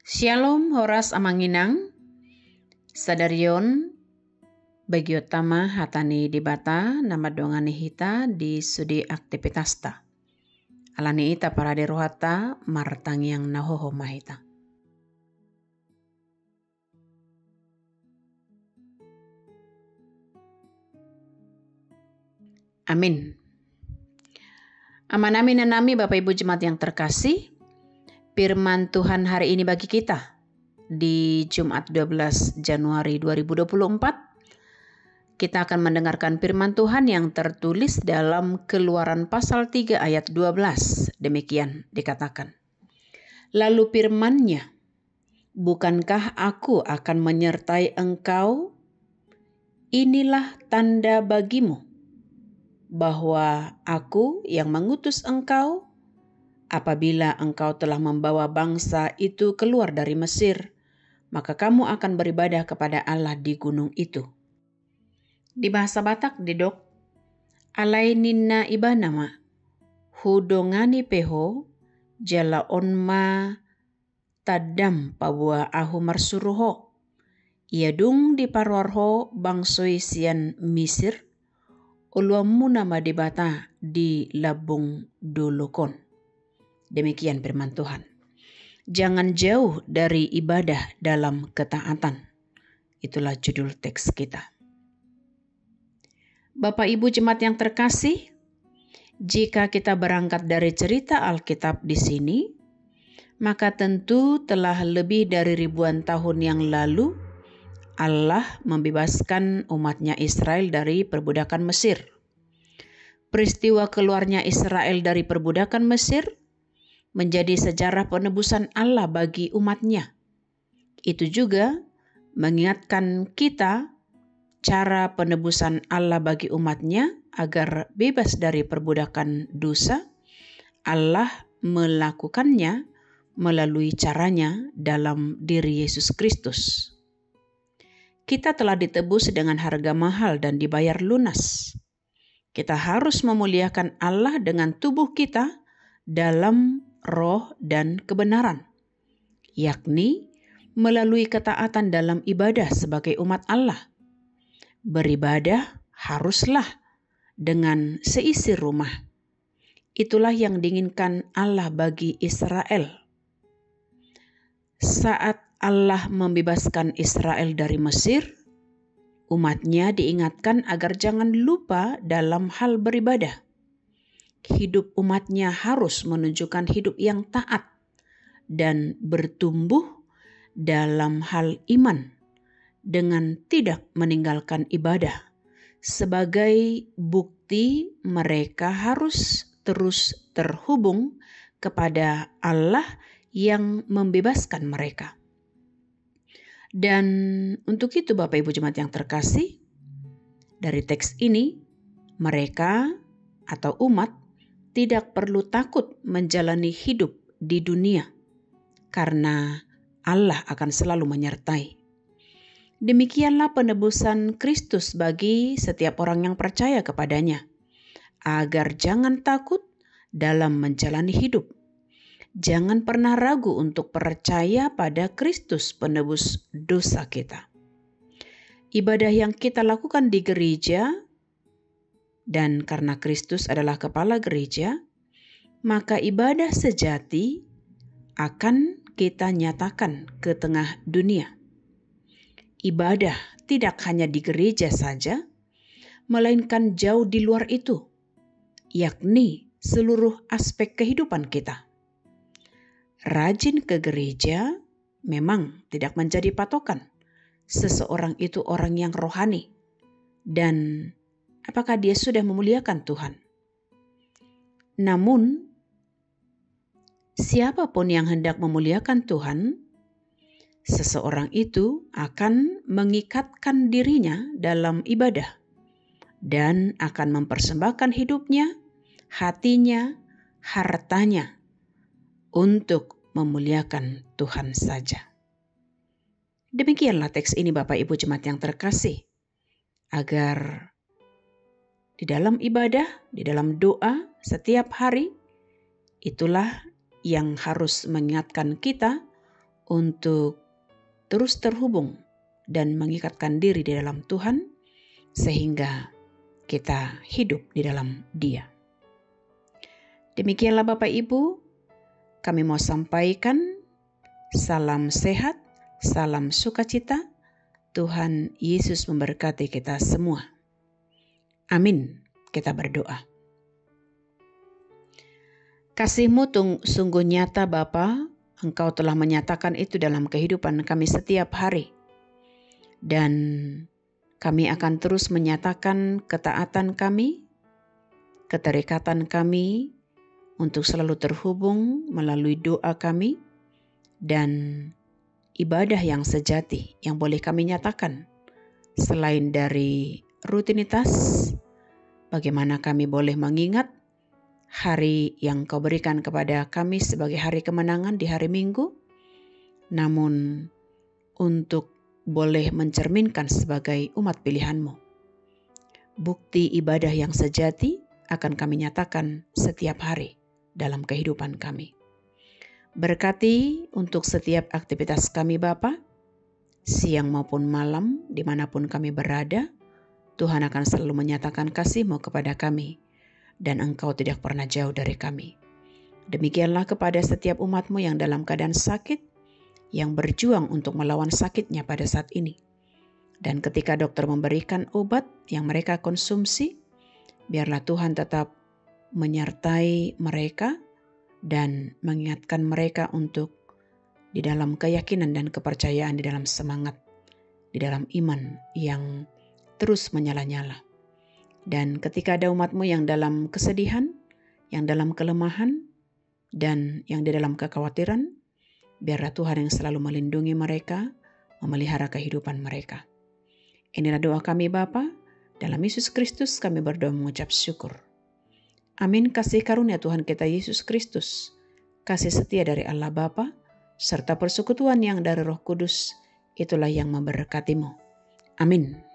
Shalom Horas Amanginang, Sadarion, Bagiotama hatani dibata, nama dongani hita di sudi aktivitas ta. Alani ita parade rohata, martang yang nahoho mahita. Amin. Amanami nanami Bapak Ibu Jemaat yang terkasih, firman Tuhan hari ini bagi kita di Jumat 12 Januari 2024. Kita akan mendengarkan firman Tuhan yang tertulis dalam Keluaran pasal 3 ayat 12. Demikian dikatakan. Lalu firman-Nya, bukankah aku akan menyertai engkau? Inilah tanda bagimu bahwa aku yang mengutus engkau apabila engkau telah membawa bangsa itu keluar dari Mesir, maka kamu akan beribadah kepada Allah di gunung itu. Di bahasa Batak didok, alai ninna ibanama, hudongani peho, jala onma tadam pabua ahu marsuruho, iadung di parwarho bangsoi sian Misir, uluamu nama dibata di labung dolokon. Demikian firman Tuhan. Jangan jauh dari ibadah dalam ketaatan. Itulah judul teks kita. Bapak Ibu Jemaat yang terkasih, jika kita berangkat dari cerita Alkitab di sini, maka tentu telah lebih dari ribuan tahun yang lalu Allah membebaskan umatnya Israel dari perbudakan Mesir. Peristiwa keluarnya Israel dari perbudakan Mesir menjadi sejarah penebusan Allah bagi umatnya. Itu juga mengingatkan kita cara penebusan Allah bagi umatnya agar bebas dari perbudakan dosa. Allah melakukannya melalui caranya dalam diri Yesus Kristus. Kita telah ditebus dengan harga mahal dan dibayar lunas. Kita harus memuliakan Allah dengan tubuh kita dalam roh dan kebenaran, yakni melalui ketaatan dalam ibadah sebagai umat Allah. Beribadah haruslah dengan seisi rumah. Itulah yang diinginkan Allah bagi Israel. Saat Allah membebaskan Israel dari Mesir, umatnya diingatkan agar jangan lupa dalam hal beribadah. Hidup umatnya harus menunjukkan hidup yang taat dan bertumbuh dalam hal iman dengan tidak meninggalkan ibadah. Sebagai bukti mereka harus terus terhubung kepada Allah yang membebaskan mereka. Dan untuk itu Bapak Ibu Jemaat yang terkasih, dari teks ini mereka atau umat tidak perlu takut menjalani hidup di dunia karena Allah akan selalu menyertai. Demikianlah penebusan Kristus bagi setiap orang yang percaya kepadanya, agar jangan takut dalam menjalani hidup. Jangan pernah ragu untuk percaya pada Kristus penebus dosa kita. Ibadah yang kita lakukan di gereja, dan karena Kristus adalah kepala gereja, maka ibadah sejati akan kita nyatakan ke tengah dunia. Ibadah tidak hanya di gereja saja, melainkan jauh di luar itu, yakni seluruh aspek kehidupan kita. Rajin ke gereja memang tidak menjadi patokan seseorang itu orang yang rohani dan apakah dia sudah memuliakan Tuhan. Namun, siapapun yang hendak memuliakan Tuhan, seseorang itu akan mengikatkan dirinya dalam ibadah dan akan mempersembahkan hidupnya, hatinya, hartanya untuk memuliakan Tuhan saja. Demikianlah teks ini Bapak Ibu Jemaat yang terkasih, agar di dalam ibadah, di dalam doa setiap hari, itulah yang harus mengingatkan kita untuk terus terhubung dan mengikatkan diri di dalam Tuhan sehingga kita hidup di dalam Dia. Demikianlah Bapak Ibu, kami mau sampaikan salam sehat, salam sukacita. Tuhan Yesus memberkati kita semua. Amin. Kita berdoa. Kasih-Mu sungguh nyata Bapa, Engkau telah menyatakan itu dalam kehidupan kami setiap hari. Dan kami akan terus menyatakan ketaatan kami, keterikatan kami untuk selalu terhubung melalui doa kami dan ibadah yang sejati yang boleh kami nyatakan. Selain dari rutinitas, bagaimana kami boleh mengingat hari yang Kau berikan kepada kami sebagai hari kemenangan di hari Minggu, namun untuk boleh mencerminkan sebagai umat pilihan-Mu. Bukti ibadah yang sejati akan kami nyatakan setiap hari dalam kehidupan kami. Berkati untuk setiap aktivitas kami Bapa, siang maupun malam, dimanapun kami berada, Tuhan akan selalu menyatakan kasih-Mu kepada kami, dan Engkau tidak pernah jauh dari kami. Demikianlah kepada setiap umat-Mu yang dalam keadaan sakit, yang berjuang untuk melawan sakitnya pada saat ini. Dan ketika dokter memberikan obat yang mereka konsumsi, biarlah Tuhan tetap menyertai mereka dan mengingatkan mereka untuk di dalam keyakinan dan kepercayaan, di dalam semangat, di dalam iman yang terus menyala-nyala. Dan ketika ada umat-Mu yang dalam kesedihan, yang dalam kelemahan, dan yang di dalam kekhawatiran, biarlah Tuhan yang selalu melindungi mereka, memelihara kehidupan mereka. Inilah doa kami Bapa, dalam Yesus Kristus kami berdoa mengucap syukur. Amin. Kasih karunia Tuhan kita Yesus Kristus, kasih setia dari Allah Bapa, serta persekutuan yang dari Roh Kudus, itulah yang memberkati-Mu. Amin.